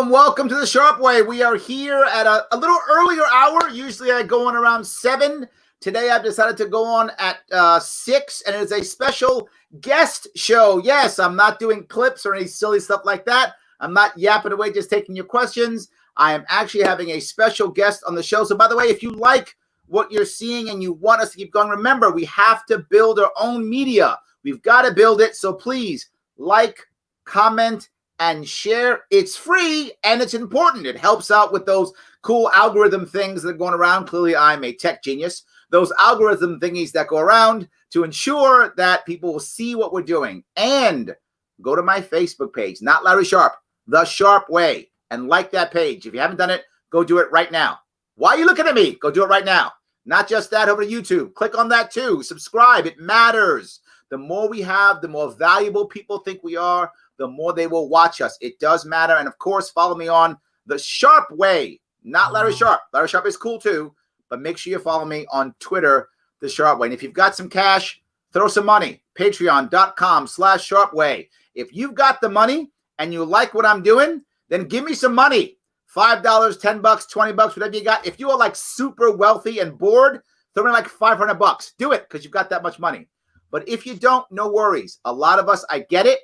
Welcome to the Sharpe Way. We are here at a little earlier hour. Usually I go on around 7. Today I've decided to go on at 6, and it is a special guest show. Yes, I'm not doing clips or any silly stuff like that. I'm not yapping away, just taking your questions. I am actually having a special guest on the show. So by the way, if you like what you're seeing and you want us to keep going, remember, we have to build our own media. We've got to build it. So please like, comment, and share. It's free and it's important. It helps out with those cool algorithm things that are going around. Clearly, I'm a tech genius. Those algorithm thingies that go around to ensure that people will see what we're doing. And go to my Facebook page, not Larry Sharpe, The Sharpe Way, and like that page. If you haven't done it, go do it right now. Why are you looking at me? Go do it right now. Not just that, over to YouTube. Click on that too. Subscribe. It matters. The more we have, the more valuable people think we are, the more they will watch us. It does matter. And of course, follow me on The Sharpe Way, not Larry Sharpe. Larry Sharpe is cool too, but make sure you follow me on Twitter, The Sharpe Way. And if you've got some cash, throw some money. Patreon.com/SharpeWay. If you've got the money and you like what I'm doing, then give me some money. $5, $10, $20, whatever you got. If you are like super wealthy and bored, throw in like $500. Do it because you've got that much money. But if you don't, no worries. A lot of us, I get it.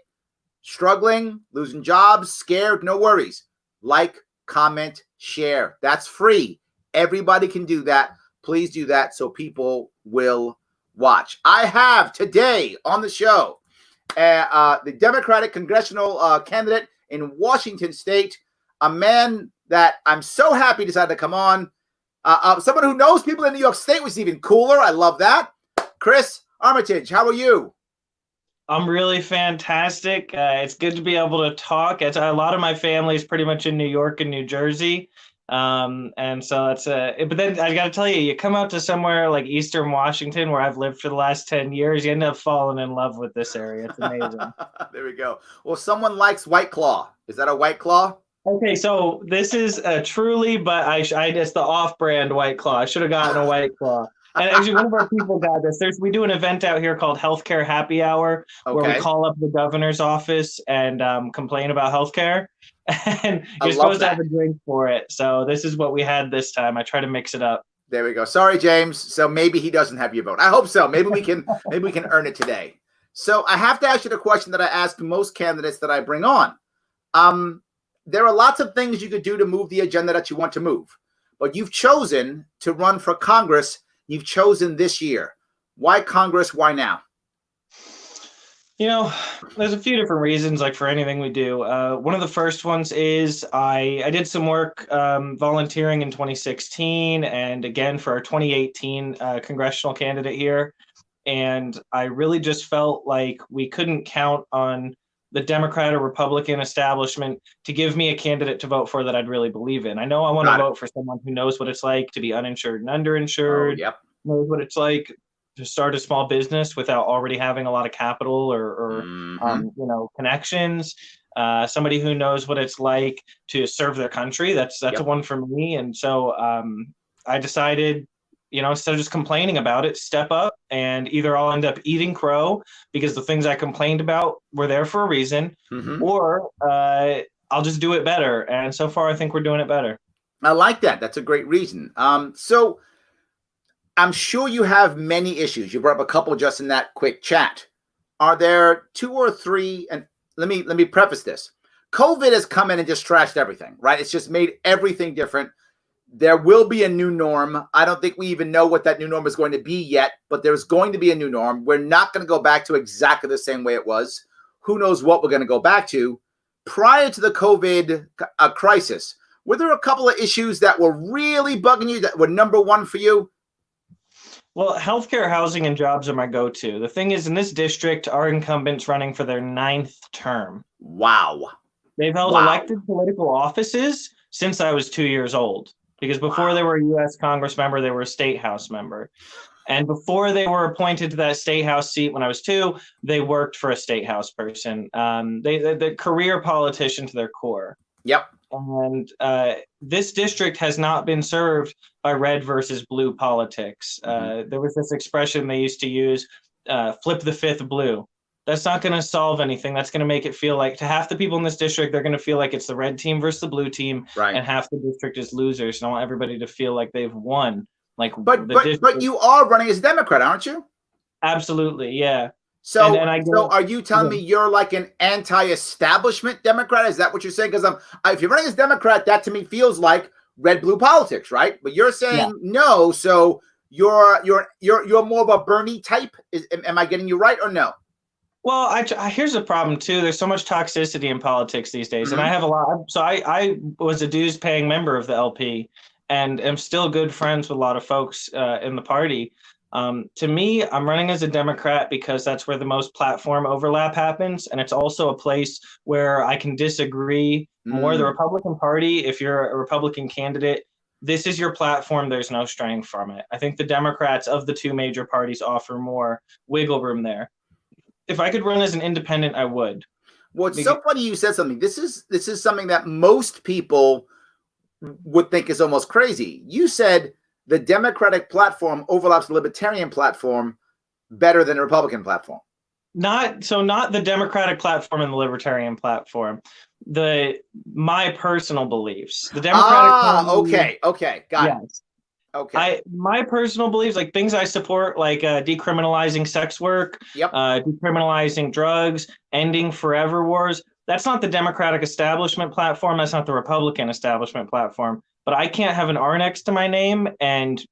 Struggling, losing jobs, scared, no worries. Like, comment, share. That's free. Everybody can do that. Please do that so people will watch. I have today on the show the Democratic Congressional candidate in Washington State, a man that I'm so happy decided to come on. Someone who knows people in New York State, which is even cooler. I love that. Chris Armitage, how are you? I'm really fantastic. It's good to be able to talk. A lot of my family is pretty much in New York and New Jersey. And so that's but then I got to tell you, you come out to somewhere like Eastern Washington, where I've lived for the last 10 years, you end up falling in love with this area. It's amazing. There we go. Well, someone likes White Claw. Is that a White Claw? Okay, so this is truly, but I it's the off-brand White Claw. I should have gotten a White Claw. And actually, one of our people got this. We do an event out here called Healthcare Happy Hour, where we call up the governor's office and complain about healthcare. And you're supposed to have a drink for it. So this is what we had this time. I try to mix it up. There we go. Sorry, James. So maybe he doesn't have your vote. I hope so. Maybe we can earn it today. So I have to ask you the question that I ask most candidates that I bring on. There are lots of things you could do to move the agenda that you want to move, but you've chosen to run for Congress. You've chosen this year. Why Congress? Why now? You know, there's a few different reasons, like for anything we do. One of the first ones is I did some work volunteering in 2016 and again for our 2018 congressional candidate here. And I really just felt like we couldn't count on the Democrat or Republican establishment to give me a candidate to vote for that I'd really believe in. I know I want to vote for someone who knows what it's like to be uninsured and underinsured, knows what it's like to start a small business without already having a lot of capital or connections. Somebody who knows what it's like to serve their country. That's a one for me. And so I decided, instead of just complaining about it, step up, and either I'll end up eating crow because the things I complained about were there for a reason, or I'll just do it better. And so far, I think we're doing it better. I like that. That's a great reason. So I'm sure you have many issues. You brought up a couple just in that quick chat. Are there 2 or 3? And let me preface this. COVID has come in and just trashed everything, right? It's just made everything different. There will be a new norm. I don't think we even know what that new norm is going to be yet, but there's going to be a new norm. We're not going to go back to exactly the same way it was. Who knows what we're going to go back to? Prior to the COVID crisis, were there a couple of issues that were really bugging you that were number one for you? Well, healthcare, housing, and jobs are my go-to. The thing is, in this district, our incumbent's running for their 9th term. Wow. They've held elected political offices since I was 2 years old. Because before they were a U.S. Congress member, they were a state house member. And before they were appointed to that state house seat when I was 2, they worked for a state house person. They're career politician to their core. Yep. And this district has not been served by red versus blue politics. There was this expression they used to use, flip the fifth blue. That's not going to solve anything. That's going to make it feel like, to half the people in this district, they're going to feel like it's the red team versus the blue team, right, and half the district is losers. And I want everybody to feel like they've won. Like, but you are running as a Democrat, aren't you? Absolutely, yeah. So, so are you telling me you're like an anti-establishment Democrat? Is that what you're saying? Because if you're running as Democrat, that to me feels like red-blue politics, right? But you're saying no, so you're more of a Bernie type. Am I getting you right or no? Well, here's the problem too. There's so much toxicity in politics these days, and I have a lot. So I was a dues-paying member of the LP, and am still good friends with a lot of folks in the party. To me, I'm running as a Democrat because that's where the most platform overlap happens, and it's also a place where I can disagree more. The Republican Party, if you're a Republican candidate, this is your platform. There's no straying from it. I think the Democrats of the 2 major parties offer more wiggle room there. If I could run as an independent, I would. Well, it's so funny you said something. This is something that most people would think is almost crazy. You said the Democratic platform overlaps the Libertarian platform better than the Republican platform. Not the Democratic platform and the Libertarian platform. My personal beliefs. The Democratic. Okay, got it. Okay. My personal beliefs, like things I support, like decriminalizing sex work, decriminalizing drugs, ending forever wars. That's not the Democratic establishment platform. That's not the Republican establishment platform. But I can't have an R next to my name and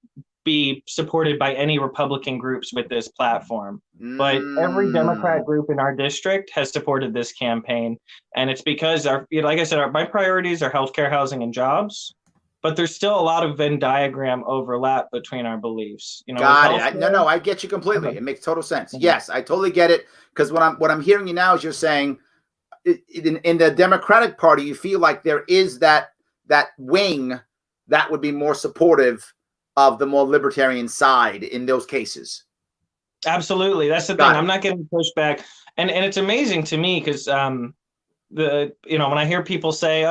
be supported by any Republican groups with this platform. But every Democrat group in our district has supported this campaign. And it's because, like I said, my priorities are healthcare, housing, and jobs. But there's still a lot of Venn diagram overlap between our beliefs. Got it. No, I get you completely. It makes total sense. Yes, I totally get it. Because what I'm hearing you now is you're saying in the Democratic Party, you feel like there is that wing that would be more supportive of the more libertarian side in those cases. Absolutely. That's the thing. I'm not getting pushback. And it's amazing to me because when I hear people say,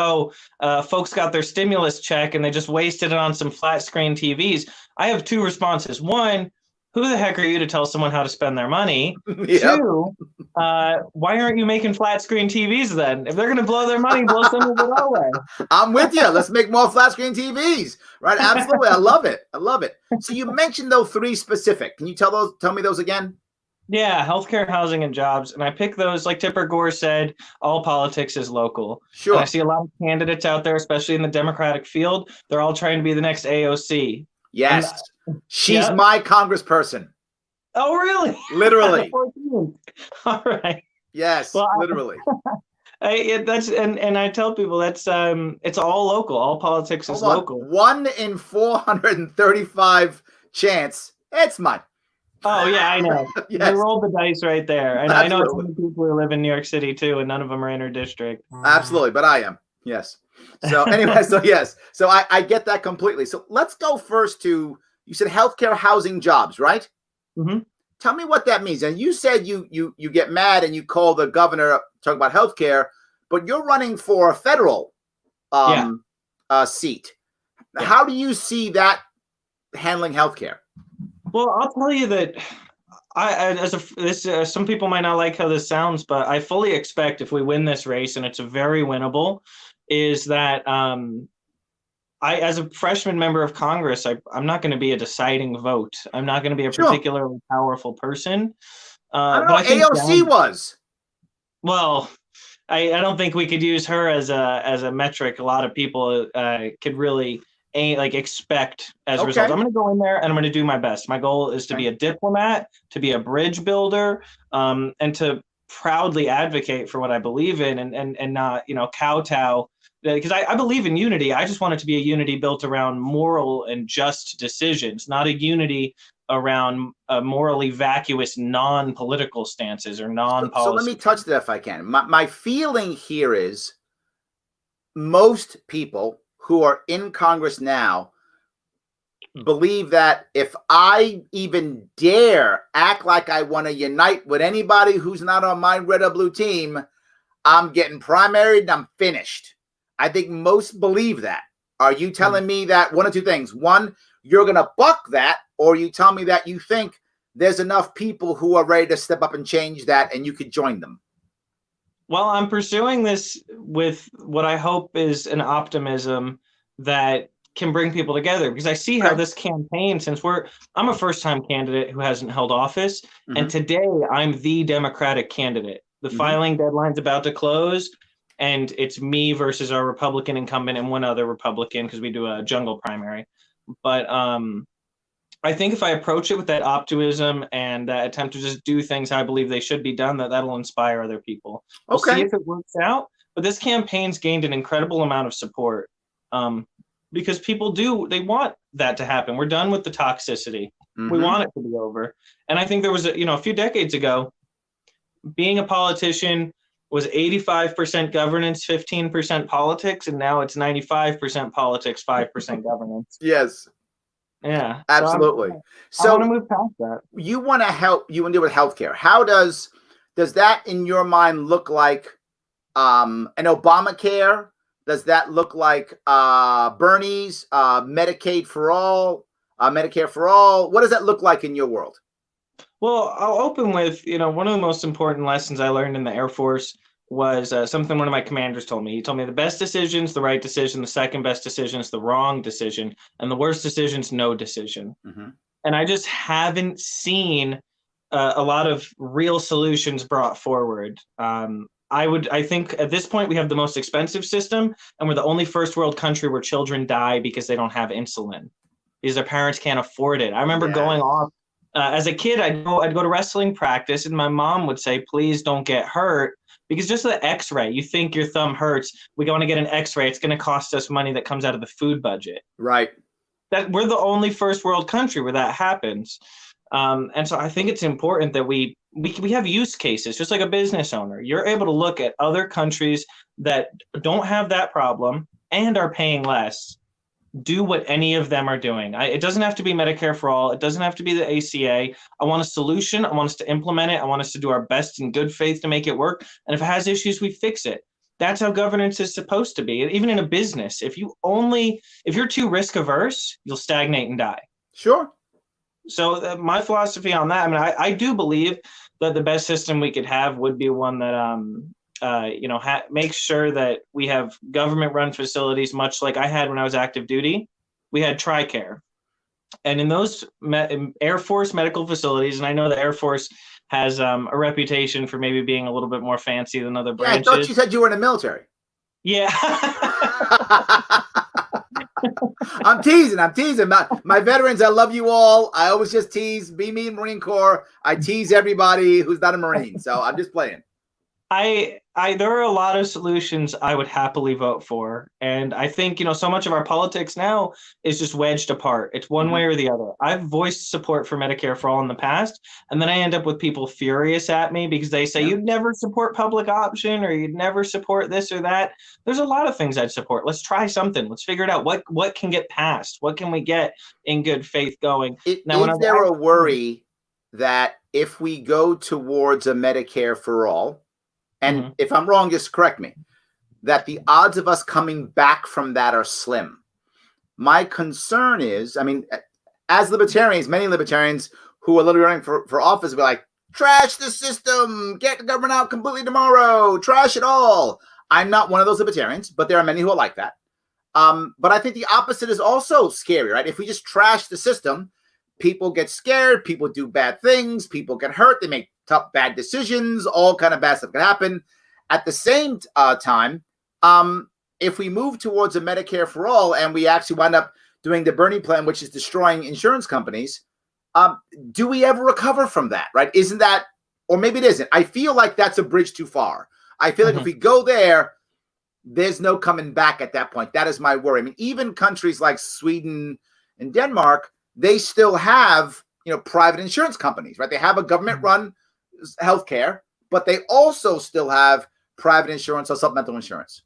folks got their stimulus check and they just wasted it on some flat screen TVs, I have 2 responses. One, who the heck are you to tell someone how to spend their money? 2, why aren't you making flat screen TVs then? If they're going to blow their money, blow some of it our way. I'm with you. Let's make more flat screen TVs. Right? Absolutely. I love it. So you mentioned those 3 specific. Can you tell me those again? Yeah, healthcare, housing, and jobs. And I pick those, like Tipper Gore said, all politics is local. Sure. And I see a lot of candidates out there, especially in the Democratic field. They're all trying to be the next AOC. Yes. She's my congressperson. Oh, really? Literally. All right. Yes, well, literally. And I tell people that's it's all local. All politics is local. 1 in 435 chance. It's mine. Oh yeah, I know. Yes. You rolled the dice right there. And I know some people who live in New York City too, and none of them are in our district. Absolutely, but I am. Yes. So anyway, so I get that completely. So let's go first to, you said healthcare, housing, jobs, right? Mm-hmm. Tell me what that means. And you said you get mad and you call the governor talk about healthcare, but you're running for a federal seat. Yeah. How do you see that handling healthcare? Well, I'll tell you that some people might not like how this sounds, but I fully expect if we win this race, and it's a very winnable, is that I, as a freshman member of Congress, I'm not going to be a deciding vote. I'm not going to be a particularly powerful person. I don't know. AOC was. Well, I don't think we could use her as a metric. A lot of people could really expect as a result. I'm going to go in there and I'm going to do my best. My goal is to be a diplomat, to be a bridge builder, and to proudly advocate for what I believe in, and not kowtow. Because I believe in unity. I just want it to be a unity built around moral and just decisions, not a unity around morally vacuous non-political stances or non-policy. So let me touch that if I can. My feeling here is most people who are in Congress now believe that if I even dare act like I want to unite with anybody who's not on my red or blue team, I'm getting primaried and I'm finished. I think most believe that. Are you telling me that one of two things? One, you're going to buck that, or you tell me that you think there's enough people who are ready to step up and change that and you could join them? Well, I'm pursuing this with what I hope is an optimism that can bring people together, because I see how this campaign, since I'm a first-time candidate who hasn't held office, and today I'm the Democratic candidate. The filing deadline's about to close, and it's me versus our Republican incumbent and one other Republican, because we do a jungle primary. But I think if I approach it with that optimism and that attempt to just do things how I believe they should be done, that'll inspire other people. We'll see if it works out. But this campaign's gained an incredible amount of support because people they want that to happen. We're done with the toxicity. We want it to be over. And I think there was a few decades ago, being a politician was 85% governance, 15% politics, and now it's 95% politics, 5% governance. Yes. Yeah, absolutely. So I want to move past that. You want to help. You want to deal with healthcare. How does that, in your mind, look like an Obamacare? Does that look like Bernie's Medicaid for all, Medicare for all? What does that look like in your world? Well, I'll open with one of the most important lessons I learned in the Air Force was something one of my commanders told me. He told me the best decision's the right decision, the second best decision is the wrong decision, and the worst decision's no decision. And I just haven't seen a lot of real solutions brought forward. I think at this point we have the most expensive system, and we're the only first world country where children die because they don't have insulin, because their parents can't afford it. I remember going off as a kid, I'd go to wrestling practice, and my mom would say, please don't get hurt. Because just the x-ray, you think your thumb hurts, we want to get an x-ray, it's going to cost us money that comes out of the food budget. Right. That we're the only first world country where that happens. And so I think it's important that we have use cases, just like a business owner. You're able to look at other countries that don't have that problem and are paying less. Do what any of them are doing. It doesn't have to be Medicare for all. It doesn't have to be the ACA. I want a solution. I want us to implement it. I want us to do our best in good faith to make it work. And if it has issues, we fix it. That's how governance is supposed to be. Even in a business, if you're too risk averse, you'll stagnate and die. Sure. So my philosophy on that, I do believe that the best system we could have would be one that makes sure that we have government-run facilities, much like I had when I was active duty. We had TRICARE. And in those Air Force medical facilities, and I know the Air Force has a reputation for maybe being a little bit more fancy than other branches. I thought you said you were in the military. Yeah. I'm teasing. My veterans, I love you all. I always just tease. Be me in Marine Corps. I tease everybody who's not a Marine. So I'm just playing. There are a lot of solutions I would happily vote for. And I think, so much of our politics now is just wedged apart. It's one way or the other. I've voiced support for Medicare for all in the past, and then I end up with people furious at me because they say, you'd never support public option, or you'd never support this or that. There's a lot of things I'd support. Let's try something. Let's figure it out. What can get passed? What can we get in good faith going? Is there a worry that if we go towards a Medicare for all, and if I'm wrong, just correct me, that the odds of us coming back from that are slim? My concern is, as libertarians, many libertarians who are literally running for office will be like, trash the system, get the government out completely tomorrow, trash it all. I'm not one of those libertarians, but there are many who are like that. But I think the opposite is also scary, right? If we just trash the system, people get scared, people do bad things, people get hurt, they make tough, bad decisions, all kind of bad stuff can happen. At the same time, if we move towards a Medicare for all and we actually wind up doing the Bernie plan, which is destroying insurance companies, do we ever recover from that, right? Isn't that, or maybe it isn't. I feel like that's a bridge too far. I feel like if we go there, there's no coming back at that point. That is my worry. Even countries like Sweden and Denmark, they still have, private insurance companies, right? They have a government-run healthcare, but they also still have private insurance or supplemental insurance.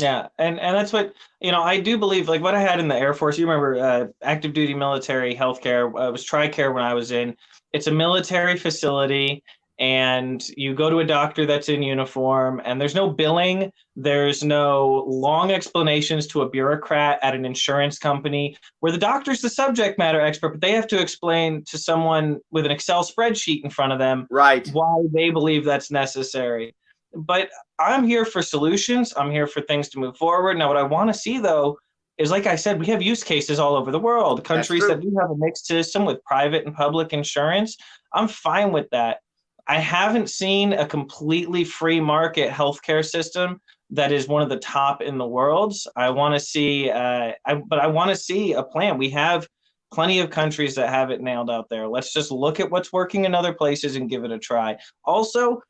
Yeah, and that's what, I do believe, like what I had in the Air Force. You remember active duty military healthcare, it was TRICARE when I was in. It's a military facility, and you go to a doctor that's in uniform, and there's no billing, there's no long explanations to a bureaucrat at an insurance company where the doctor's the subject matter expert, but they have to explain to someone with an Excel spreadsheet in front of them Right. why they believe that's necessary. But I'm here for solutions. I'm here for things to move forward. Now, what I want to see, though, is, like I said, we have use cases all over the world. Countries that do have a mixed system with private and public insurance. I'm fine with that. I haven't seen a completely free market healthcare system that is one of the top in the world. I want to see, but I want to see a plan. We have plenty of countries that have it nailed out there. Let's just look at what's working in other places and give it a try. Also,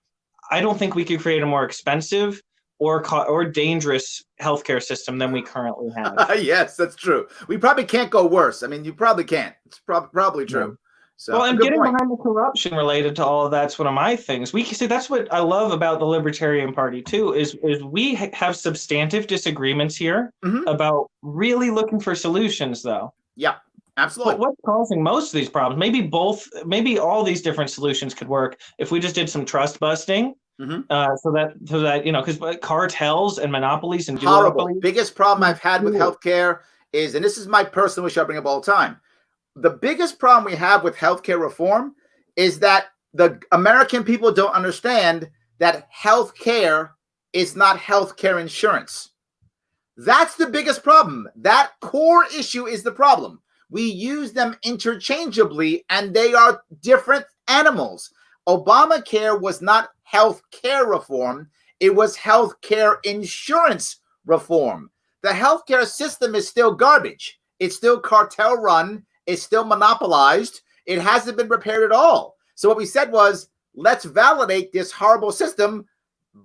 I don't think we could create a more expensive or dangerous healthcare system than we currently have. Yes, that's true. We probably can't go worse. I mean, you probably can't. It's probably true. So, well, and getting behind the corruption related to all of that's one of my things. We see that's what I love about the Libertarian Party too, is we have substantive disagreements here about really looking for solutions, though. Yeah. Absolutely. But what's causing most of these problems? Maybe all these different solutions could work if we just did some trust busting. So that because cartels and monopolies and horrible. Biggest problem I've had with healthcare is, and this is my personal issue I bring up all the time, the biggest problem we have with healthcare reform is that the American people don't understand that healthcare is not healthcare insurance. That's the biggest problem. That core issue is the problem. We use them interchangeably, and they are different animals. Obamacare was not health care reform. It was health care insurance reform. The healthcare system is still garbage. It's still cartel run. It's still monopolized. It hasn't been repaired at all. So what we said was, let's validate this horrible system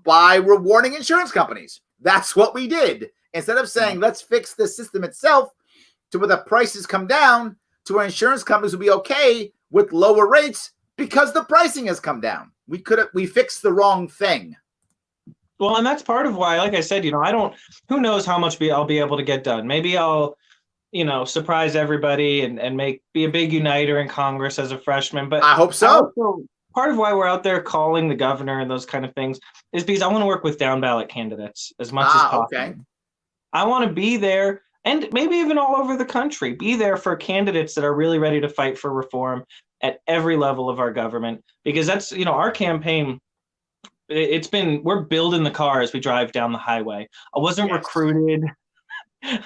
by rewarding insurance companies. That's what we did. Instead of saying, let's fix the system itself to where the prices come down, to where insurance companies will be okay with lower rates because the pricing has come down. We fixed the wrong thing. Well, and that's part of why, like I said, who knows how much I'll be able to get done. Maybe I'll, surprise everybody and be a big uniter in Congress as a freshman. But I hope so. Part of why we're out there calling the governor and those kind of things is because I want to work with down ballot candidates as much as possible. Okay. I want to be there, and maybe even all over the country, be there for candidates that are really ready to fight for reform at every level of our government, because that's, our campaign, we're building the car as we drive down the highway. I wasn't recruited.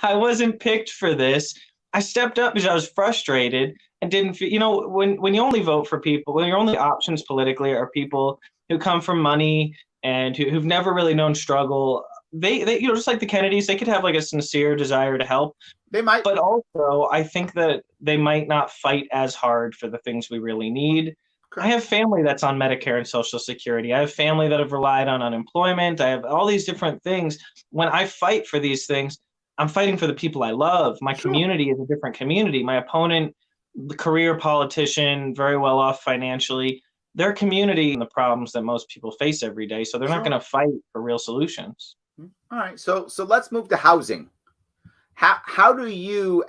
I wasn't picked for this. I stepped up because I was frustrated and didn't feel, when you only vote for people, when your only options politically are people who come from money and who've never really known struggle, they just like the Kennedys, they could have like a sincere desire to help. They might. But also, I think that they might not fight as hard for the things we really need. Okay. I have family that's on Medicare and Social Security. I have family that have relied on unemployment. I have all these different things. When I fight for these things, I'm fighting for the people I love. My community is a different community. My opponent, the career politician, very well off financially, their community and the problems that most people face every day. So they're not going to fight for real solutions. All right. So let's move to housing. How do you,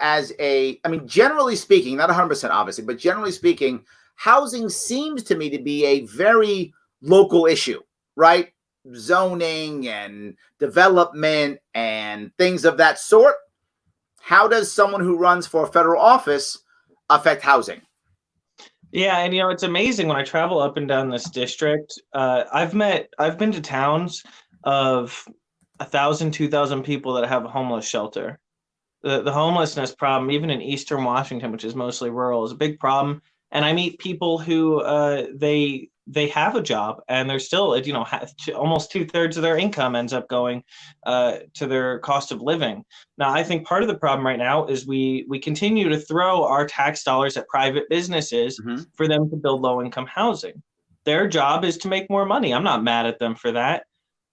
generally speaking, not 100% obviously, but generally speaking, housing seems to me to be a very local issue, right? Zoning and development and things of that sort. How does someone who runs for federal office affect housing? Yeah, and it's amazing when I travel up and down this district. I've been to towns of 1,000, 2,000 people that have a homeless shelter. The homelessness problem, even in Eastern Washington, which is mostly rural, is a big problem. And I meet people who they have a job, and they're still, almost 2/3 of their income ends up going to their cost of living. Now, I think part of the problem right now is we continue to throw our tax dollars at private businesses for them to build low-income housing. Their job is to make more money. I'm not mad at them for that,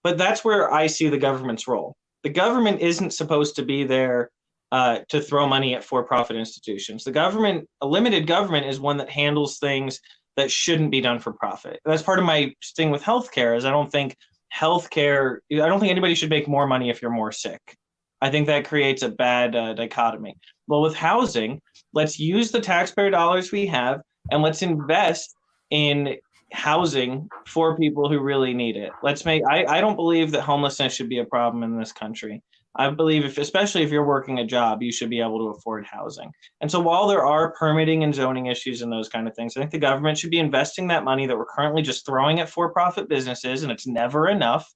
but that's where I see the government's role. The government isn't supposed to be there to throw money at for-profit institutions. A limited government, is one that handles things that shouldn't be done for profit. That's part of my thing with healthcare, is I don't think healthcare, I don't think anybody should make more money if you're more sick. I think that creates a bad dichotomy. Well, with housing, let's use the taxpayer dollars we have and let's invest in housing for people who really need it. I don't believe that homelessness should be a problem in this country. I believe especially if you're working a job, you should be able to afford housing. And so while there are permitting and zoning issues and those kind of things, I think the government should be investing that money that we're currently just throwing at for-profit businesses, and it's never enough.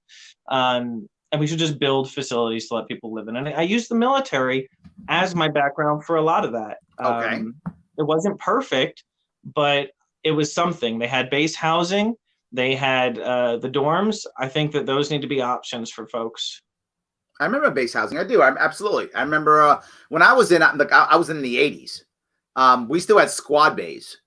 And we should just build facilities to let people live in. And I use the military as my background for a lot of that. Okay. It wasn't perfect, but it was something. They had base housing. They had the dorms. I think that those need to be options for folks. I remember base housing. I do. Absolutely. I remember when I was I was in the 80s. We still had squad bays,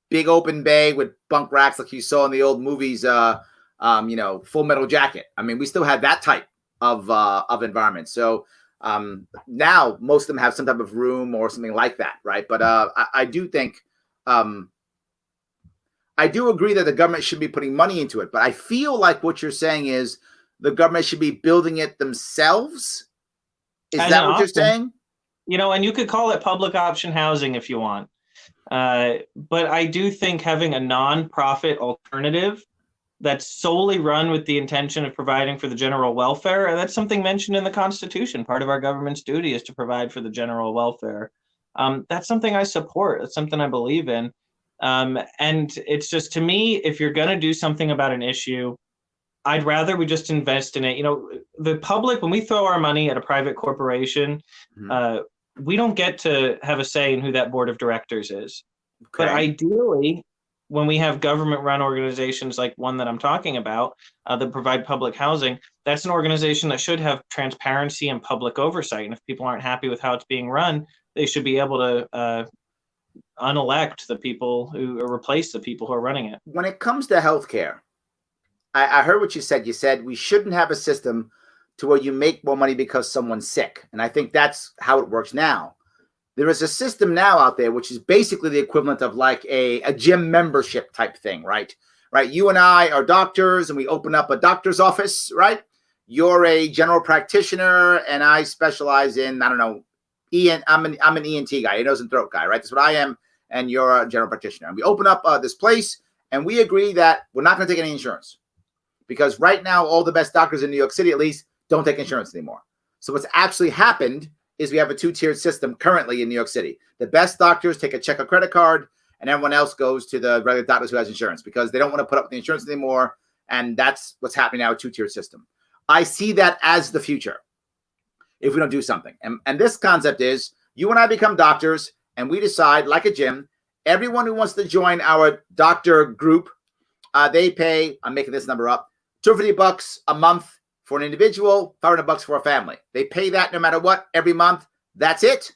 big open bay with bunk racks like you saw in the old movies. Full Metal Jacket. I mean, we still had that type of environment. So now most of them have some type of room or something like that, right? But I do think I do agree that the government should be putting money into it. But I feel like what you're saying is the government should be building it themselves. Is that what you're saying? And you could call it public option housing if you want. But I do think having a nonprofit alternative that's solely run with the intention of providing for the general welfare, and that's something mentioned in the Constitution. Part of our government's duty is to provide for the general welfare. That's something I support. It's something I believe in. And it's just, to me, if you're going to do something about an issue, I'd rather we just invest in it. The public, when we throw our money at a private corporation, we don't get to have a say in who that board of directors is. Okay. But ideally, when we have government-run organizations like one that I'm talking about that provide public housing, that's an organization that should have transparency and public oversight. And if people aren't happy with how it's being run, they should be able to unelect the people or replace the people who are running it. When it comes to healthcare, I heard what you said. You said we shouldn't have a system to where you make more money because someone's sick. And I think that's how it works now. There is a system now out there, which is basically the equivalent of like a gym membership type thing, right? Right. You and I are doctors and we open up a doctor's office, right? You're a general practitioner and I specialize in, I don't know, I'm an ENT guy, nose and throat guy, right? That's what I am. And you're a general practitioner. And we open up this place and we agree that we're not going to take any insurance. Because right now, all the best doctors in New York City, at least, don't take insurance anymore. So what's actually happened is we have a two-tiered system currently in New York City. The best doctors take a check or credit card, and everyone else goes to the regular doctors who has insurance because they don't want to put up with the insurance anymore. And that's what's happening now, a two-tiered system. I see that as the future if we don't do something. And this concept is you and I become doctors, and we decide, like a gym, everyone who wants to join our doctor group, they pay, I'm making this number up, $250 a month for an individual, $500 for a family. They pay that no matter what every month. That's it.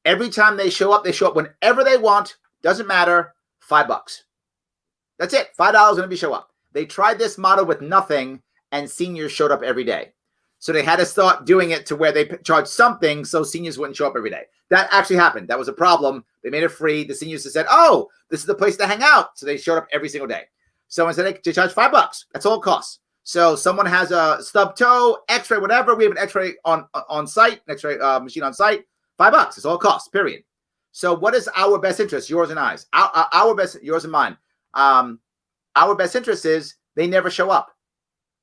Every time they show up whenever they want. Doesn't matter. $5. That's it. $5 whenever you show up. They tried this model with nothing, and seniors showed up every day. So they had to start doing it to where they charged something so seniors wouldn't show up every day. That actually happened. That was a problem. They made it free. The seniors said, oh, this is the place to hang out. So they showed up every single day. Someone said they charge $5. That's all it costs. So someone has a stub toe, x-ray, whatever. We have an x-ray on site, an x-ray machine on site, $5. It's all it costs, period. So what is our best interest, yours and I's? Our best, yours and mine. Our best interest is they never show up.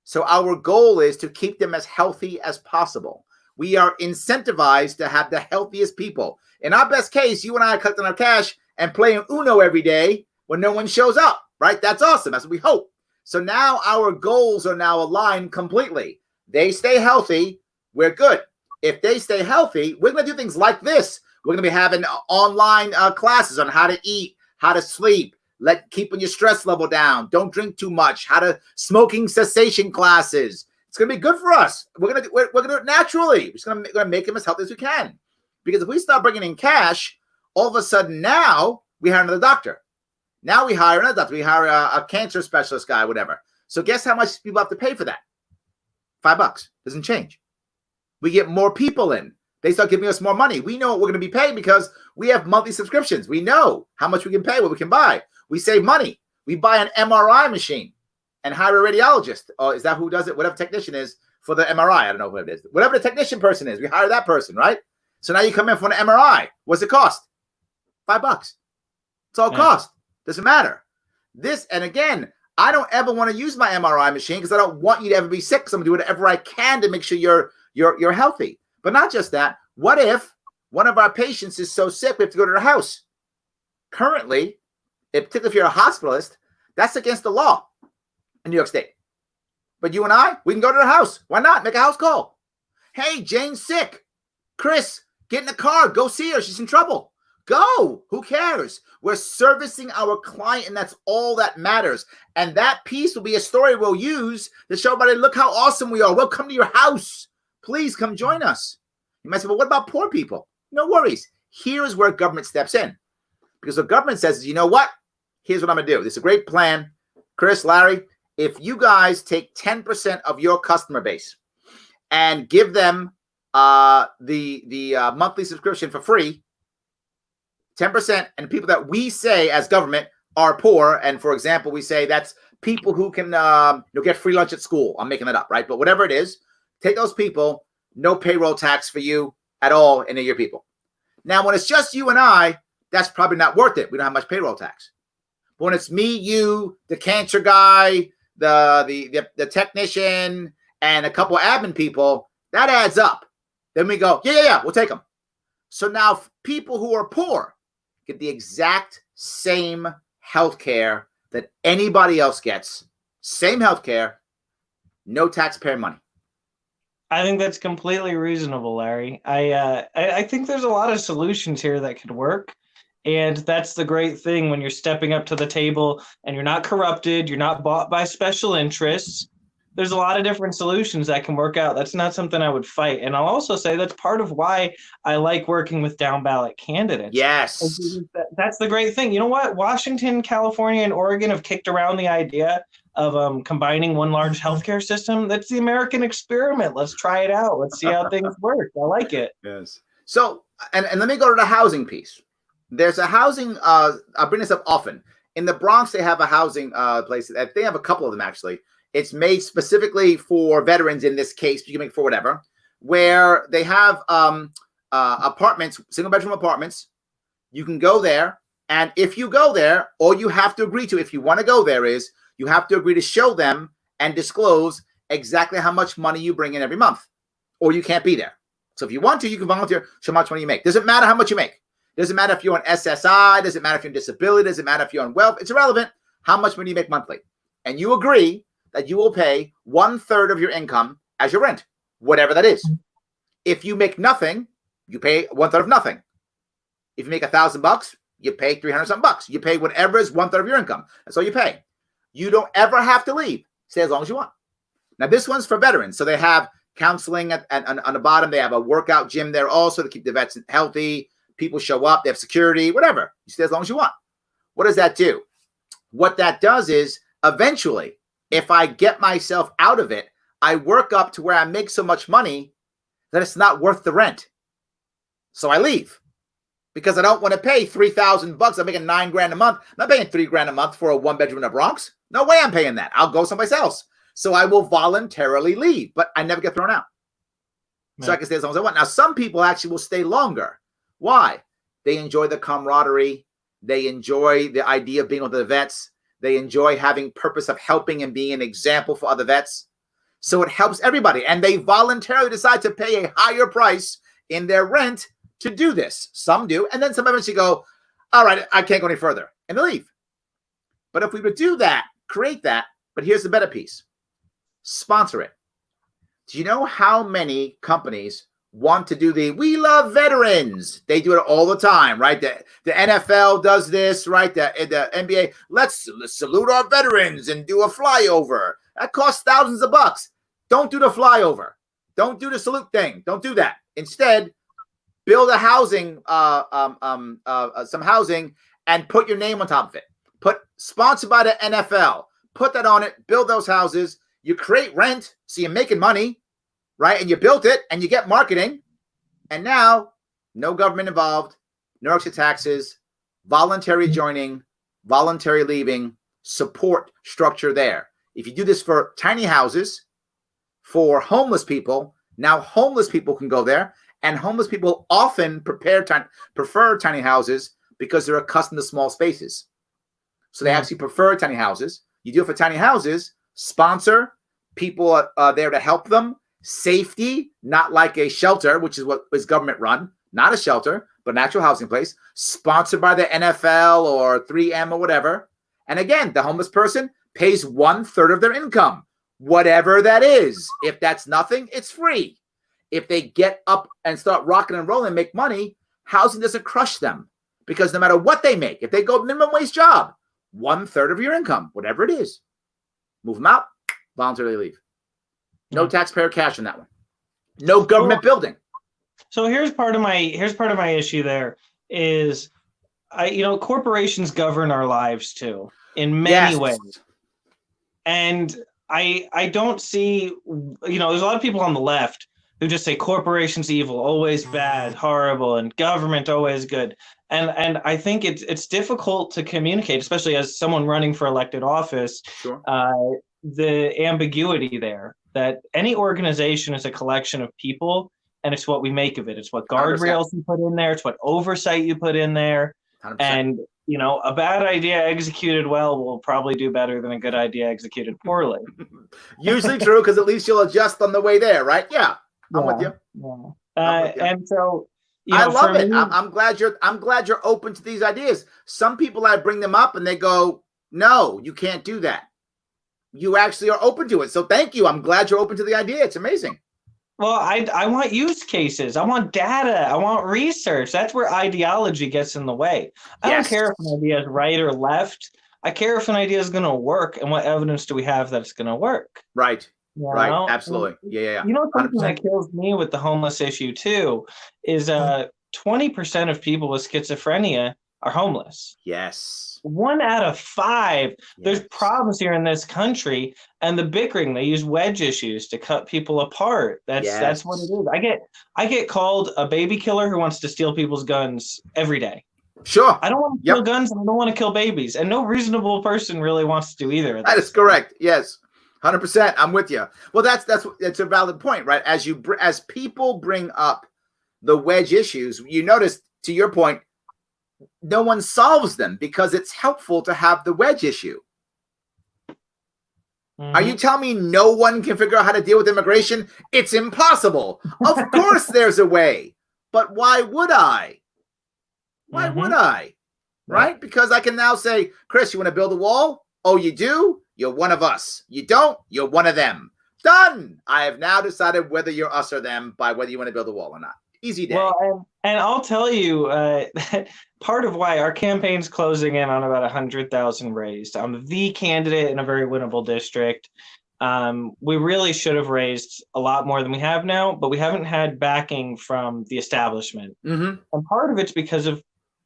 So our goal is to keep them as healthy as possible. We are incentivized to have the healthiest people. In our best case, you and I are collecting our cash and playing Uno every day when no one shows up, right? That's awesome. That's what we hope. So now our goals are now aligned completely. They stay healthy, we're good. If they stay healthy, we're going to do things like this. We're going to be having online classes on how to eat, how to sleep, keeping your stress level down, don't drink too much, how to smoking cessation classes. It's going to be good for us. We're going to do it naturally. We're just going to make them as healthy as we can. Because if we start bringing in cash, all of a sudden now we hire another doctor. Now we hire another doctor. We hire a cancer specialist guy, whatever. So guess how much people have to pay for that? $5. Doesn't change. We get more people in. They start giving us more money. We know what we're going to be paid because we have monthly subscriptions. We know how much we can pay, what we can buy. We save money. We buy an MRI machine. and hire a radiologist. Or is that who does it? Whatever technician is for the MRI. I don't know who it is. Whatever the technician person is, we hire that person, right? So now you come in for an MRI. What's it cost? $5. It's all cost. Doesn't matter. This, and again, I don't ever want to use my MRI machine because I don't want you to ever be sick. So I'm going to do whatever I can to make sure you're healthy. But not just that. What if one of our patients is so sick we have to go to their house? Currently, particularly if you're a hospitalist, that's against the law in New York State. But you and I, we can go to their house. Why not? Make a house call. Hey, Jane's sick. Chris, get in the car. Go see her. She's in trouble. Go. Who cares? We're servicing our client, and that's all that matters. And that piece will be a story we'll use to show everybody, look how awesome we are. We'll come to your house. Please come join us. You might say, well, what about poor people? No worries. Here's where government steps in. Because the government says, you know what? Here's what I'm going to do. This is a great plan. Chris, Larry, if you guys take 10% of your customer base and give them the monthly subscription for free, 10%, and people that we say as government are poor, and for example, we say that's people who can get free lunch at school. I'm making that up, right? But whatever it is, take those people, no payroll tax for you at all, and they're your people. Now, when it's just you and I, that's probably not worth it. We don't have much payroll tax. But when it's me, you, the cancer guy, the technician, and a couple of admin people, that adds up. Then we go, yeah, we'll take them. So now people who are poor get the exact same health care that anybody else gets. Same health care, no taxpayer money. I think that's completely reasonable, Larry. I think there's a lot of solutions here that could work. And that's the great thing when you're stepping up to the table and you're not corrupted, you're not bought by special interests. There's a lot of different solutions that can work out. That's not something I would fight. And I'll also say that's part of why I like working with down ballot candidates. Yes. That's the great thing. You know what? Washington, California, and Oregon have kicked around the idea of combining one large healthcare system. That's the American experiment. Let's try it out. Let's see how things work. I like it. Yes. So, and let me go to the housing piece. There's a housing, I bring this up often. In the Bronx, they have a housing place. They have a couple of them, actually. It's made specifically for veterans in this case, but you can make for whatever, where they have apartments, single bedroom apartments. You can go there. And if you go there, all you have to agree to, if you want to go there, is you have to agree to show them and disclose exactly how much money you bring in every month, or you can't be there. So if you want to, you can volunteer, show how much money you make. Doesn't matter how much you make. Doesn't matter if you're on SSI. Doesn't matter if you're on disability. Doesn't matter if you're on wealth. It's irrelevant how much money you make monthly. And you agree that you will pay 1/3 of your income as your rent, whatever that is. If you make nothing, you pay 1/3 of nothing. If you make $1,000, you pay 300 something bucks. You pay whatever is 1/3 of your income. That's all you pay. You don't ever have to leave. Stay as long as you want. Now, this one's for veterans. So they have counseling on the bottom. They have a workout gym there also to keep the vets healthy. People show up. They have security, whatever. You stay as long as you want. What does that do? What that does is eventually, if I get myself out of it, I work up to where I make so much money that it's not worth the rent. So I leave because I don't want to pay $3,000. I'm making $9,000 a month. I'm not paying $3,000 a month for a 1-bedroom in the Bronx. No way I'm paying that. I'll go someplace else. So I will voluntarily leave, but I never get thrown out. Man. So I can stay as long as I want. Now, some people actually will stay longer. Why? They enjoy the camaraderie. They enjoy the idea of being with the vets. They enjoy having purpose of helping and being an example for other vets. So it helps everybody. And they voluntarily decide to pay a higher price in their rent to do this. Some do. And then some eventually go, all right, I can't go any further. And they leave. But if we would do that, create that, but here's the better piece. Sponsor it. Do you know how many companies want to do we love veterans? They do it all the time, right? The NFL does this, right? The NBA, let's salute our veterans and do a flyover. That costs thousands of bucks. Don't do the flyover. Don't do the salute thing. Don't do that. Instead, build a housing, some housing, and put your name on top of it. Put sponsored by the NFL. Put that on it. Build those houses. You create rent, so you're making money. Right? And you built it and you get marketing. And now, no government involved, no extra taxes, voluntary joining, voluntary leaving, support structure there. If you do this for tiny houses, for homeless people, now homeless people can go there, and homeless people often prefer tiny houses because they're accustomed to small spaces. So they actually prefer tiny houses. You do it for tiny houses, sponsor, people are there to help them, safety, not like a shelter, which is what is government run, not a shelter, but an actual housing place, sponsored by the NFL or 3M or whatever. And again, the homeless person pays 1/3 of their income, whatever that is. If that's nothing, it's free. If they get up and start rocking and rolling and make money, housing doesn't crush them, because no matter what they make, if they go minimum wage job, 1/3 of your income, whatever it is, move them out, voluntarily leave. No taxpayer cash in that one. No government building. So here's part of my issue there is, corporations govern our lives too in many ways. And I don't see, there's a lot of people on the left who just say corporations evil, always bad, horrible, and government always good. And I think it's difficult to communicate, especially as someone running for elected office, the ambiguity there, that any organization is a collection of people, and it's what we make of it. It's what guardrails 100%. You put in there. It's what oversight you put in there. 100%. And, a bad idea executed well will probably do better than a good idea executed poorly. Usually true, because at least you'll adjust on the way there, right? Yeah, I'm with you. Yeah. And so, I love it. I'm glad you're open to these ideas. Some people, I bring them up and they go, no, you can't do that. You actually are open to it. So thank you. I'm glad you're open to the idea. It's amazing. Well, I want use cases. I want data. I want research. That's where ideology gets in the way. I don't care if an idea is right or left. I care if an idea is going to work, and what evidence do we have that it's going to work. Right. Right. Absolutely. Yeah. Something that kills me with the homeless issue too is 20% of people with schizophrenia are homeless. Yes. 1 out of 5. There's problems here in this country, and the bickering, they use wedge issues to cut people apart. That's what it is. I get called a baby killer who wants to steal people's guns every day. Sure. I don't want to kill guns, and I don't want to kill babies, and no reasonable person really wants to do either of that. That is correct. Yes. 100%. I'm with you. Well, that's a valid point, right? As people bring up the wedge issues, you notice, to your point, no one solves them because it's helpful to have the wedge issue. Mm-hmm. Are you telling me no one can figure out how to deal with immigration? It's impossible. Of course there's a way, but why would I? Why would I? Right? Because I can now say, Chris, you want to build a wall? Oh, you do? You're one of us. You don't? You're one of them. Done. I have now decided whether you're us or them by whether you want to build a wall or not. Easy day. Well, and I'll tell you that part of why our campaign's closing in on about 100,000 raised. I'm the candidate in a very winnable district. We really should have raised a lot more than we have now, but we haven't had backing from the establishment. Mm-hmm. And part of it's because of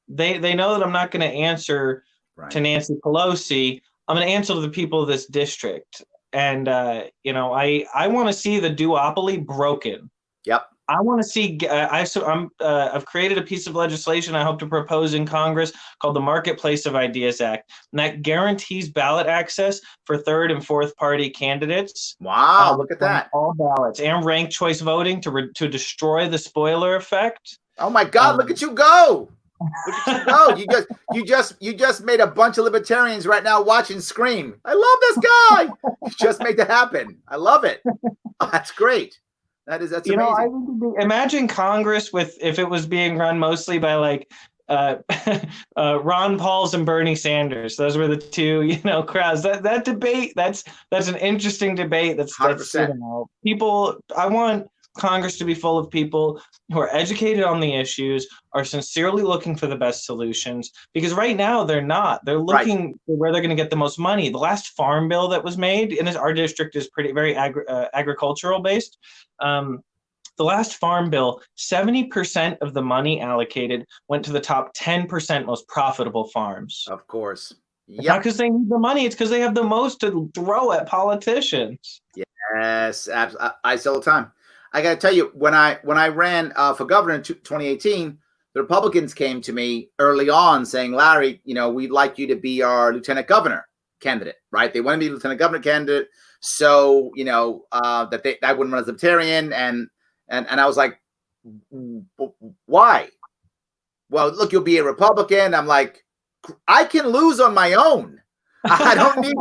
they know that I'm not going to answer to Nancy Pelosi. I'm going to answer to the people of this district. And, I want to see the duopoly broken. Yep. I want to see. I've created a piece of legislation I hope to propose in Congress called the Marketplace of Ideas Act, and that guarantees ballot access for third and fourth party candidates. Wow! Look at that. All ballots and ranked choice voting to destroy the spoiler effect. Oh my God! Look at you go! Look at you go! You just made a bunch of libertarians right now watching scream. I love this guy. You just made that happen. I love it. Oh, that's great. That's amazing. Imagine Congress if it was being run mostly by like Ron Paul's and Bernie Sanders. Those were the two, crowds. That debate, that's an interesting debate. That's 100%. People. I want Congress to be full of people who are educated on the issues, are sincerely looking for the best solutions, because right now they're not. They're looking for where they're going to get the most money. The last farm bill that was made in our district is very agricultural based. The last farm bill, 70% of the money allocated went to the top 10% most profitable farms. Of course. It's not because they need the money. It's because they have the most to throw at politicians. Yes. I say all the time. I got to tell you, when I ran for governor in 2018, the Republicans came to me early on saying, Larry, we'd like you to be our lieutenant governor. candidate, right? They wanted me to be lieutenant governor candidate. So, that I wouldn't run as libertarian. And I was like, why? Well, look, you'll be a Republican. I'm like, I can lose on my own. I don't need,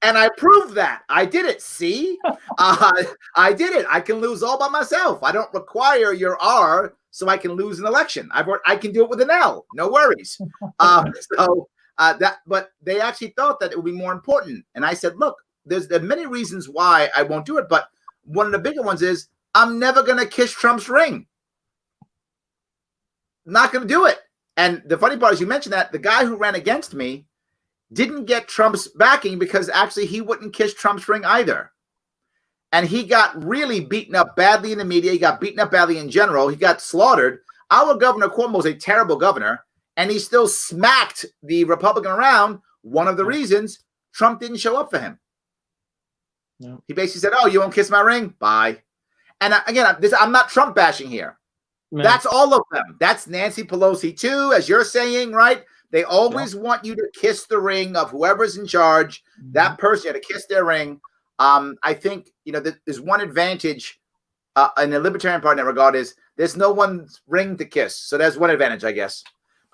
and I proved that. I did it. See, I did it. I can lose all by myself. I don't require your R so I can lose an election. I can do it with an L. No worries. But they actually thought that it would be more important. And I said, look, there are many reasons why I won't do it, but one of the bigger ones is I'm never going to kiss Trump's ring. Not going to do it. And the funny part is, you mentioned that the guy who ran against me didn't get Trump's backing because actually he wouldn't kiss Trump's ring either. And he got really beaten up badly in the media. He got beaten up badly in general. He got slaughtered. Our Governor Cuomo is a terrible governor, and he still smacked the Republican around. One of the reasons Trump didn't show up for him. No. He basically said, oh, you won't kiss my ring? Bye. And again, I'm not Trump bashing here. No. That's all of them. That's Nancy Pelosi too, as you're saying, right? They always want you to kiss the ring of whoever's in charge. Mm-hmm. That person, you have to kiss their ring. I think, there's one advantage in the Libertarian Party in that regard is there's no one's ring to kiss. So there's one advantage, I guess.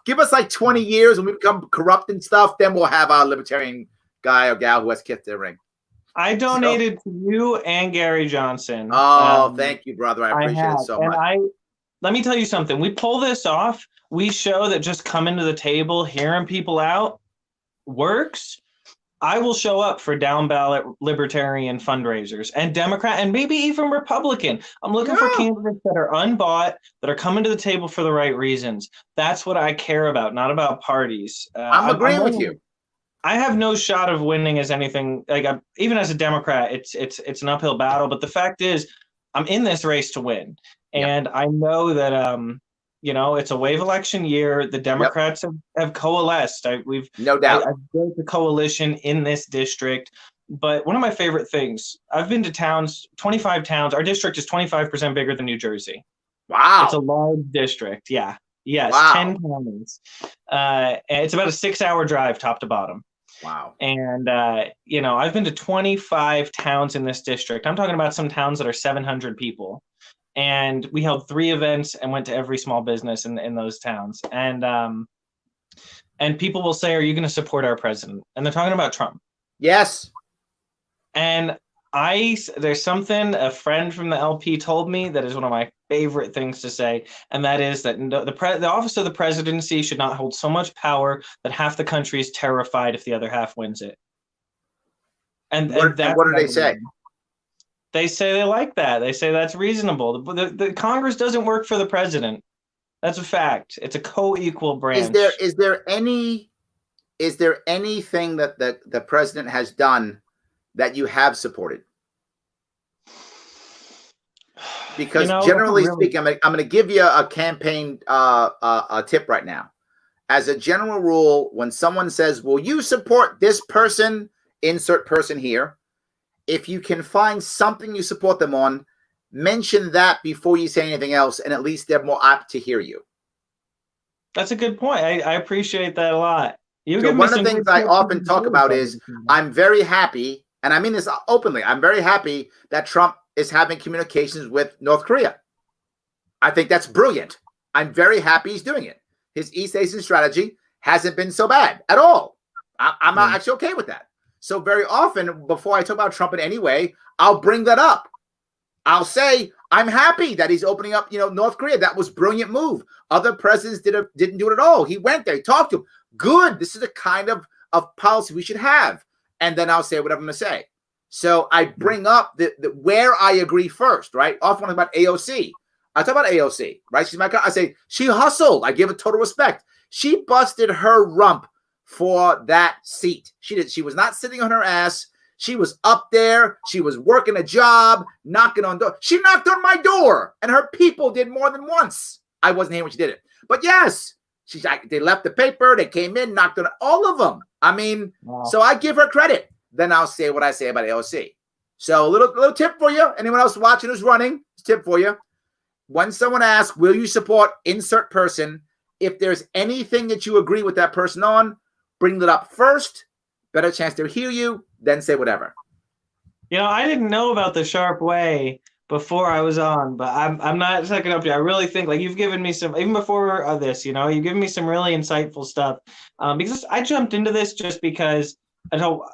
Give us like 20 years when we become corrupt and stuff, then we'll have our Libertarian guy or gal who has kissed their ring. I donated to you and Gary Johnson. Oh, thank you, brother. I appreciate it so much. Let me tell you something. We pull this off. We show that just coming to the table, hearing people out works. I will show up for down ballot libertarian fundraisers and Democrat and maybe even Republican. I'm looking for candidates that are unbought, that are coming to the table for the right reasons. That's what I care about, not about parties. I'm agreeing with you. I have no shot of winning as anything. Even as a Democrat, it's an uphill battle. But the fact is, I'm in this race to win. And I know that, it's a wave election year. The Democrats have coalesced. We've no doubt I've built a coalition in this district. But one of my favorite things, I've been to towns, 25 towns. Our district is 25% bigger than New Jersey. Wow. It's a large district. Yeah. Yes. Wow. 10 counties. And it's about a 6-hour drive top to bottom. Wow. And, I've been to 25 towns in this district. I'm talking about some towns that are 700 people. And we held 3 events and went to every small business in those towns. And people will say, are you going to support our president? And they're talking about Trump. Yes. And there's something a friend from the LP told me that is one of my favorite things to say. And that is that the office of the presidency should not hold so much power that half the country is terrified if the other half wins it. And what do they say? They say they like that. They say that's reasonable. The Congress doesn't work for the president. That's a fact. It's a co-equal branch. Is there anything that the president has done that you have supported? Because generally speaking, I'm going to give you a campaign a tip right now. As a general rule, when someone says, will you support this person, insert person here, if you can find something you support them on, mention that before you say anything else, and at least they're more apt to hear you. That's a good point. I appreciate that a lot. One of the things I often talk about is I'm very happy, and I mean this openly, I'm very happy that Trump is having communications with North Korea. I think that's brilliant. I'm very happy he's doing it. His East Asian strategy hasn't been so bad at all. I'm actually okay with that. So very often, before I talk about Trump in any way, I'll bring that up. I'll say, I'm happy that he's opening up, North Korea. That was a brilliant move. Other presidents didn't do it at all. He went there, he talked to him. Good. This is the kind of policy we should have. And then I'll say whatever I'm going to say. So I bring up the where I agree first, right? Often about AOC. I talk about AOC, right? She's I say, she hustled. I give her total respect. She busted her rump for that seat. She did. She was not sitting on her ass. She was up there. She was working a job, knocking on doors. She knocked on my door, and her people did more than once. I wasn't here when she did it. But yes, they left the paper. They came in, knocked on all of them. I mean, So I give her credit. Then I'll say what I say about AOC. So a little tip for you. Anyone else watching who's running, tip for you. When someone asks, will you support insert person? If there's anything that you agree with that person on, bring it up first better chance to hear you, then say whatever. I didn't know about the Sharpe Way before I was on, but I'm not sucking up to you. I really think like you've given me some, even before this, you've given me some really insightful stuff. Because I jumped into this just because I know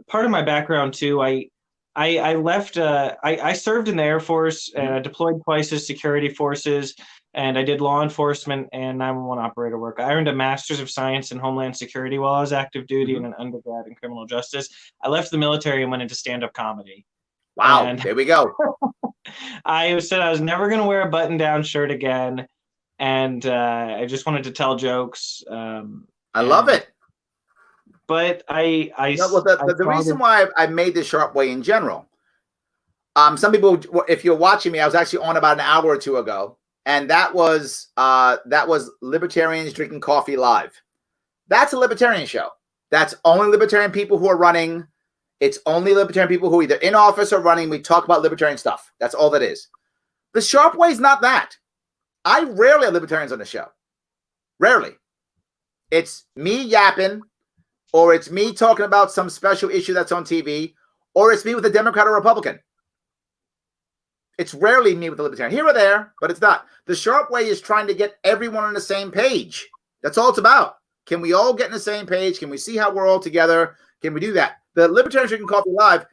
part of my background too. I left. I served in the Air Force and I deployed twice as security forces, and I did law enforcement and 911 operator work. I earned a Master's of Science in Homeland Security while I was active duty and an undergrad in criminal justice. I left the military and went into stand-up comedy. Wow, And there we go. I said I was never going to wear a button-down shirt again, and I just wanted to tell jokes. I love it. But the reason why I made the Sharpe Way in general, some people, if you're watching me, I was actually on about an hour or two ago, and that was Libertarians Drinking Coffee Live. That's a libertarian show. That's only libertarian people who are running. It's only libertarian people who are either in office or running. We talk about libertarian stuff. That's all that is. The Sharpe Way is not that. I rarely have libertarians on the show. Rarely. It's me yapping, or it's me talking about some special issue that's on TV, or it's me with a Democrat or Republican. It's rarely me with a libertarian. Here or there, but it's not. The Sharpe Way is trying to get everyone on the same page. That's all it's about. Can we all get on the same page? Can we see how we're all together? Can we do that? The Libertarians Drinking Coffee Live,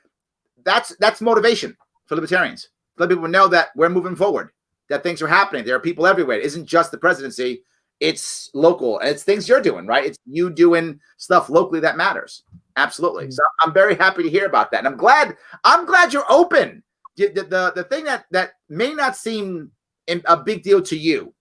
that's motivation for libertarians. Let people know that we're moving forward, that things are happening. There are people everywhere. It isn't just the presidency. It's local, and it's things you're doing, right? It's you doing stuff locally that matters. Absolutely. So I'm very happy to hear about that. And I'm glad you're open. The thing that may not seem a big deal to you,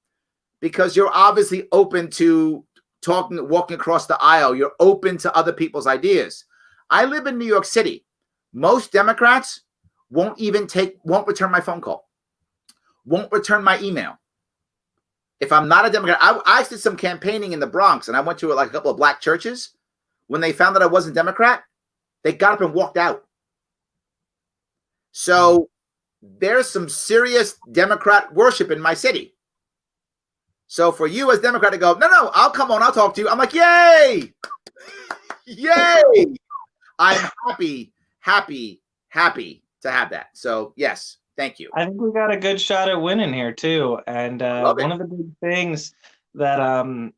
because you're obviously open to walking across the aisle. You're open to other people's ideas. I live in New York City. Most Democrats won't return my phone call, won't return my email. If I'm not a Democrat, I did some campaigning in the Bronx, and I went to like a couple of black churches. When they found that I wasn't Democrat, they got up and walked out. So there's some serious Democrat worship in my city. So for you as Democrat to go, no, I'll come on, I'll talk to you. I'm like, yay, yay. I'm happy to have that. So yes, thank you. I think we got a good shot at winning here too. And one of the big things that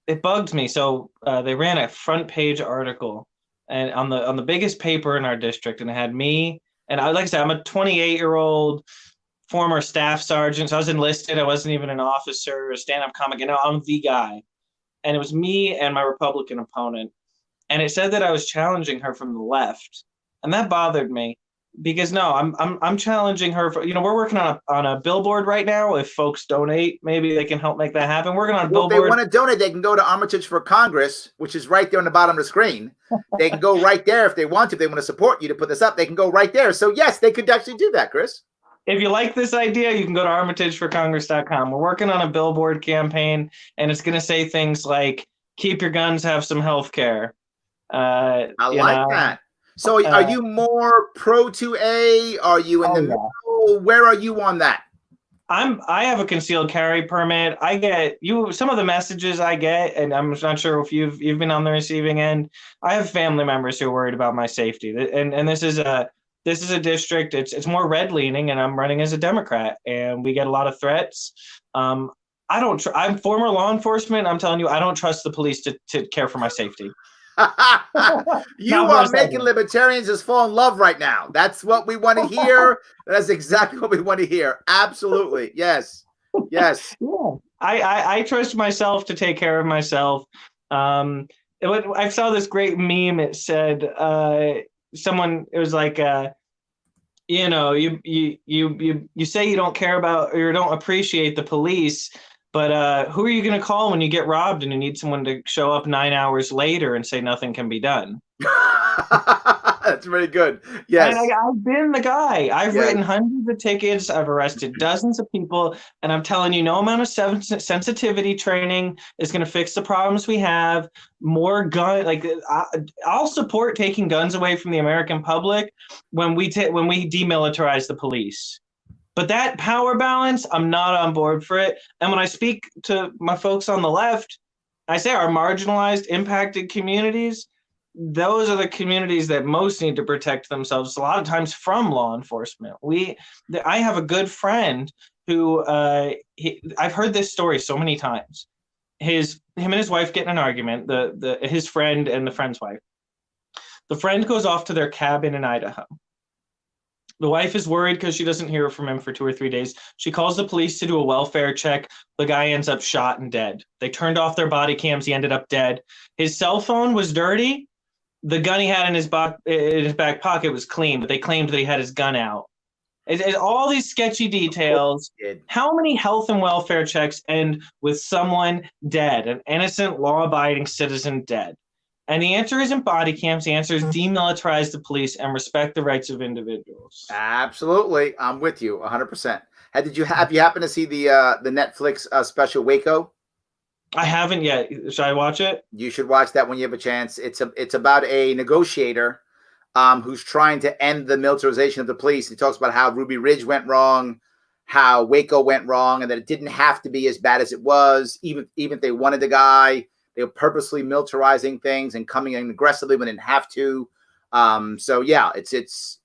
it bugged me. So they ran a front page article and on the biggest paper in our district, and it had me. And like I said, I'm a 28-year-old former staff sergeant. So I was enlisted. I wasn't even an officer, a stand-up comic. I'm the guy. And it was me and my Republican opponent. And it said that I was challenging her from the left. And that bothered me because I'm challenging her. We're working on a billboard right now. If folks donate, maybe they can help make that happen. Working on a billboard. If they want to donate, they can go to Armitage for Congress, which is right there on the bottom of the screen. They can go right there if they want to. If they want to support you to put this up, they can go right there. So yes, they could actually do that, Chris. If you like this idea, you can go to armitageforcongress.com. We're working on a billboard campaign, and it's going to say things like, keep your guns, have some health care. I like that. So are you more pro 2A? Are you in the middle? Where are you on that? I have a concealed carry permit. I get some of the messages I get, and I'm not sure if you've been on the receiving end. I have family members who are worried about my safety. And this is a district, it's more red leaning, and I'm running as a Democrat, and we get a lot of threats. I'm former law enforcement. I'm telling you, I don't trust the police to care for my safety. You are making libertarians just fall in love right now. That's what we want to hear. That's exactly what we want to hear. Absolutely. Yes. Yeah. I trust myself to take care of myself. I saw this great meme. It said, it was like, you say you don't care about or you don't appreciate the police, but who are you going to call when you get robbed and you need someone to show up 9 hours later and say nothing can be done? That's very good. Yes. And I've been the guy. I've written hundreds of tickets. I've arrested dozens of people. And I'm telling you, no amount of sensitivity training is going to fix the problems we have. More gun, I'll support taking guns away from the American public when we demilitarize the police. But that power balance, I'm not on board for it. And when I speak to my folks on the left, I say our marginalized, impacted communities, those are the communities that most need to protect themselves a lot of times from law enforcement. I have a good friend who I've heard this story so many times. Him and his wife get in an argument, his friend and the friend's wife. The friend goes off to their cabin in Idaho. The wife is worried because she doesn't hear from him for 2 or 3 days. She calls the police to do a welfare check. The guy ends up shot and dead. They turned off their body cams. He ended up dead. His cell phone was dirty. The gun he had in his back pocket was clean, but they claimed that he had his gun out. It's all these sketchy details. How many health and welfare checks end with someone dead, an innocent, law-abiding citizen dead? And the answer isn't body cams. The answer is demilitarize the police and respect the rights of individuals. Absolutely. I'm with you 100%. Have you happened to see the Netflix special Waco? I haven't yet. Should I watch it? You should watch that when you have a chance. It's about a negotiator who's trying to end the militarization of the police. He talks about how Ruby Ridge went wrong, how Waco went wrong, and that it didn't have to be as bad as it was. Even if they wanted the guy, they were purposely militarizing things and coming in aggressively when they didn't have to. So yeah, it's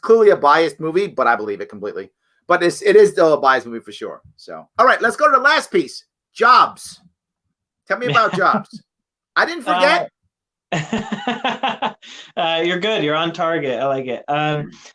clearly a biased movie, but I believe it completely. But it is still a biased movie for sure. So all right, let's go to the last piece. Jobs. Tell me about jobs. I didn't forget. You're good. You're on target. I like it.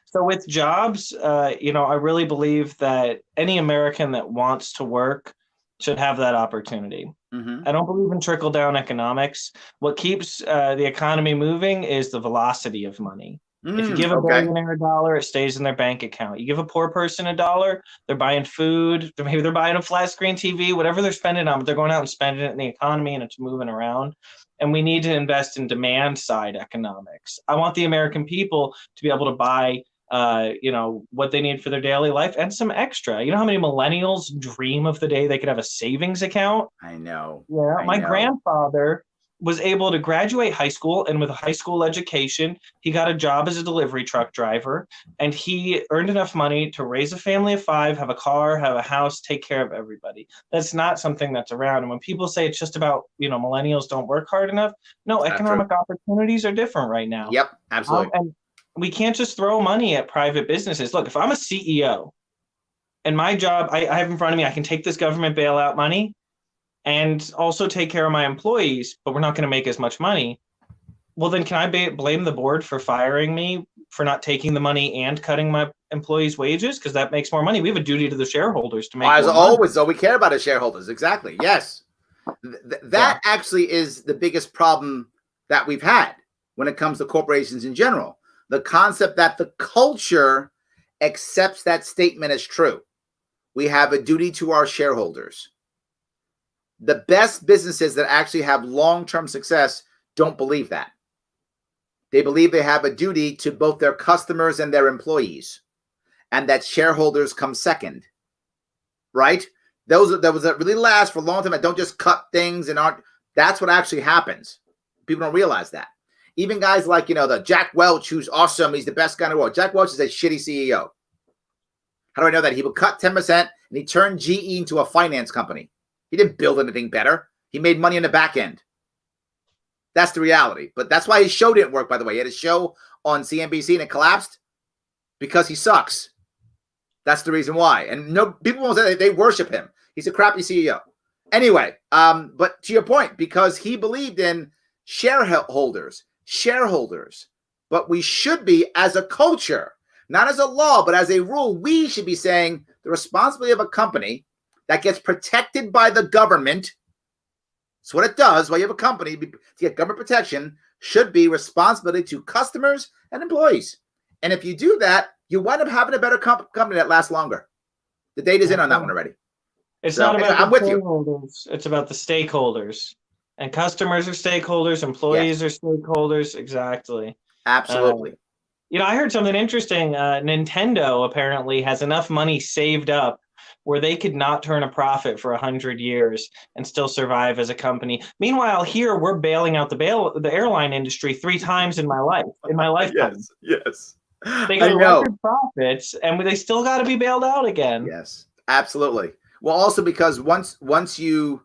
So with jobs, I really believe that any American that wants to work should have that opportunity. I don't believe in trickle-down economics. What keeps the economy moving is the velocity of money. If you give a billionaire a dollar, it stays in their bank account. You give a poor person a dollar, they're buying food, maybe they're buying a flat screen TV, whatever they're spending on, but they're going out and spending it in the economy and it's moving around. And we need to invest in demand side economics. I want the American people to be able to buy what they need for their daily life and some extra. You know how many millennials dream of the day they could have a savings account? I know. Yeah, my grandfather was able to graduate high school, and with a high school education, he got a job as a delivery truck driver, and he earned enough money to raise a family of 5, have a car, have a house, take care of everybody. That's not something that's around. And when people say it's just about, millennials don't work hard enough, no, economic opportunities are different right now. Yep, absolutely. And we can't just throw money at private businesses. Look, if I'm a CEO and my job, I have in front of me, I can take this government bailout money and also take care of my employees, but we're not going to make as much money. Well, then can I blame the board for firing me for not taking the money and cutting my employees' wages? Because that makes more money. We have a duty to the shareholders to make more money. As always, though, we care about our shareholders. Exactly. Yes. That actually is the biggest problem that we've had when it comes to corporations in general. The concept that the culture accepts that statement as true. We have a duty to our shareholders. The best businesses that actually have long-term success don't believe that. They believe they have a duty to both their customers and their employees, and that shareholders come second, right? Those that really last for a long time and don't just cut things and aren't. That's what actually happens. People don't realize that. Even guys like, the Jack Welch, who's awesome. He's the best guy in the world. Jack Welch is a shitty CEO. How do I know that? He would cut 10% and he turned GE into a finance company. He didn't build anything better. He made money on the back end. That's the reality. But that's why his show didn't work, by the way. He had a show on CNBC and it collapsed because he sucks. That's the reason why. And no people won't say they worship him. He's a crappy CEO. Anyway, but to your point, because he believed in shareholders. But we should be, as a culture, not as a law, but as a rule, we should be saying the responsibility of a company that gets protected by the government. That's what it does. While you have a company to get government protection, should be responsibility to customers and employees. And if you do that, you wind up having a better company that lasts longer. The data's in on that one already. It's not about the shareholders. It's about the stakeholders. And customers are stakeholders. Employees are stakeholders. Exactly. Absolutely. I heard something interesting. Nintendo apparently has enough money saved up where they could not turn a profit for 100 years and still survive as a company. Meanwhile, here we're bailing out the airline industry 3 times in my lifetime. Yes. They got record profits, and they still got to be bailed out again. Yes, absolutely. Well, also because once you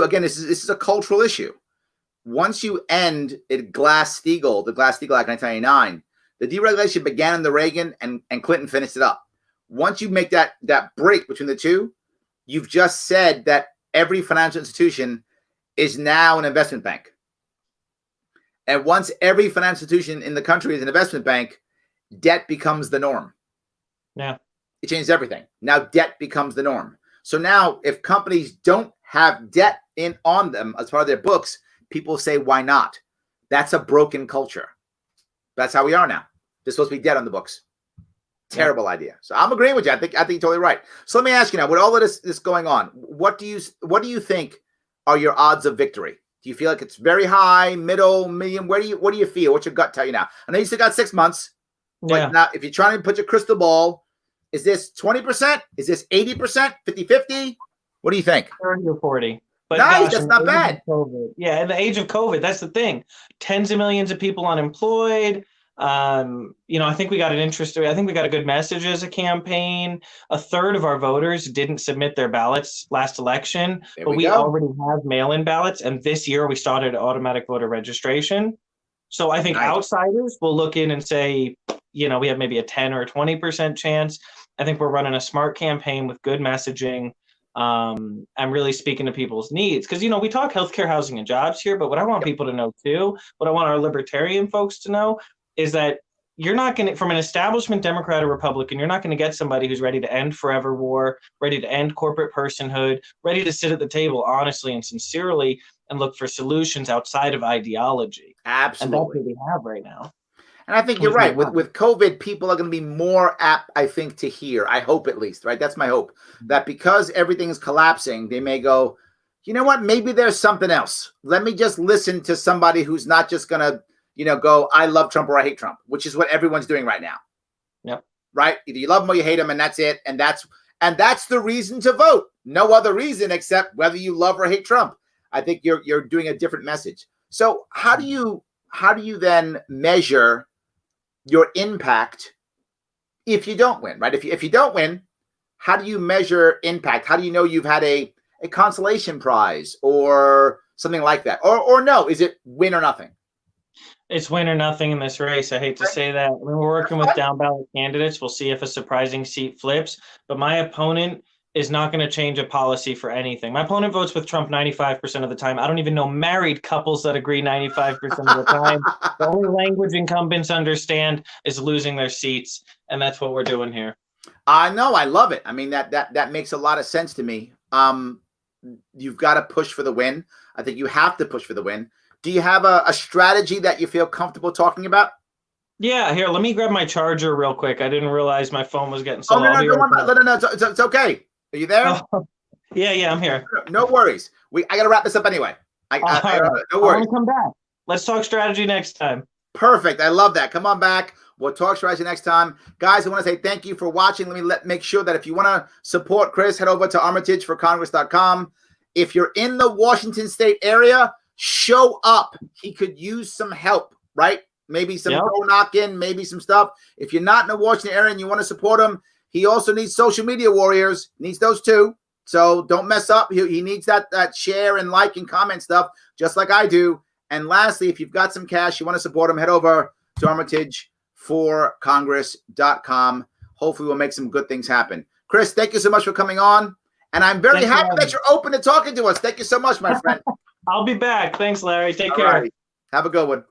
again, this is a cultural issue. once you end it, Glass-Steagall, the Glass-Steagall Act 1999, the deregulation began in the Reagan and Clinton finished it up. Once you make that break between the two, you've just said that every financial institution is now an investment bank. And once every financial institution in the country is an investment bank, debt becomes the norm. Yeah. It changes everything. Now debt becomes the norm. So now if companies don't have debt on them as part of their books, people say, why not? That's a broken culture. That's how we are now. There's supposed to be debt on the books. Terrible idea. So I'm agreeing with you. I think you're totally right. So let me ask you now, with all of this going on, what do you think are your odds of victory? Do you feel like it's very high, middle, medium? What do you feel? What's your gut tell you now? I know you still got 6 months. Yeah. But now if you're trying to put your crystal ball, is this 20%? Is this 80%? 50-50? What do you think? 30 or 40. But nice, that's not bad. Yeah, in the age of COVID, that's the thing. Tens of millions of people unemployed. I think we got a good message as a campaign. A third of our voters didn't submit their ballots last election, but we already have mail-in ballots. And this year we started automatic voter registration. So I think outsiders will look in and say, we have maybe a 10 or a 20% chance. I think we're running a smart campaign with good messaging. I'm really speaking to people's needs because, we talk healthcare, housing, and jobs here, but what I want people to know too, what I want our libertarian folks to know is that you're not going to, from an establishment Democrat or Republican, you're not going to get somebody who's ready to end forever war, ready to end corporate personhood, ready to sit at the table honestly and sincerely and look for solutions outside of ideology. Absolutely. And that's what we have right now. And I think you're right. With COVID, people are going to be more apt, I think, to hear. I hope at least, right? That's my hope. That because everything is collapsing, they may go, you know what? Maybe there's something else. Let me just listen to somebody who's not just going to, go, I love Trump or I hate Trump, which is what everyone's doing right now. Yep. Right? Either you love him or you hate him, and that's it. And that's the reason to vote. No other reason except whether you love or hate Trump. I think you're doing a different message. So how do you then measure your impact if you don't win, right? If you don't win, how do you measure impact? How do you know you've had a consolation prize or something like that? Or no, is it win or nothing? It's win or nothing in this race. I hate to say that. We're working with down ballot candidates. We'll see if a surprising seat flips. But my opponent is not going to change a policy for anything. My opponent votes with Trump 95% of the time. I don't even know married couples that agree 95% of the time. The only language incumbents understand is losing their seats. And that's what we're doing here. I know. I love it. I mean, that makes a lot of sense to me. You've got to push for the win. I think you have to push for the win. Do you have a strategy that you feel comfortable talking about? Yeah, here, let me grab my charger real quick. I didn't realize my phone was getting so low. No, it's okay. Are you there? Yeah, I'm here. No worries. I got to wrap this up anyway. No worries. I want to come back. Let's talk strategy next time. Perfect. I love that. Come on back. We'll talk strategy next time. Guys, I want to say thank you for watching. Let me make sure that if you want to support Chris, head over to armitageforcongress.com. If you're in the Washington State area, show up. He could use some help, right? Maybe some door knocking, maybe some stuff. If you're not in the Washington area and you want to support him, he also needs social media warriors. Needs those too. So don't mess up. He needs that share and like and comment stuff, just like I do. And lastly, if you've got some cash, you want to support him, head over to armitageforcongress.com. Hopefully we'll make some good things happen. Chris, thank you so much for coming on. And I'm very happy that you're open to talking to us. Thank you so much, my friend. I'll be back. Thanks, Larry. Take care. Right. Have a good one.